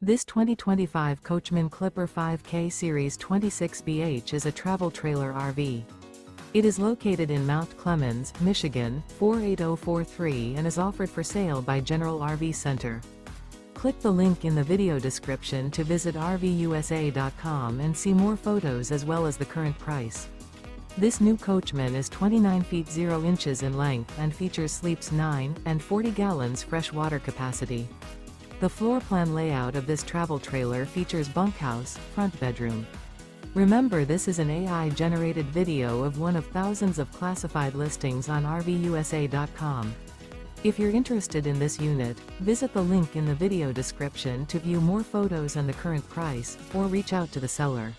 This 2025 Coachmen Clipper 5K Series 26BH is a travel trailer RV. It is located in Mount Clemens, Michigan, 48043 and is offered for sale by General RV Center. Click the link in the video description to visit RVUSA.com and see more photos as well as the current price. This new Coachmen is 29 feet 0 inches in length and features sleeps 9 and 40 gallons fresh water capacity. The floor plan layout of this travel trailer features bunkhouse, front bedroom. Remember, this is an AI-generated video of one of thousands of classified listings on RVUSA.com. If you're interested in this unit, visit the link in the video description to view more photos and the current price, or reach out to the seller.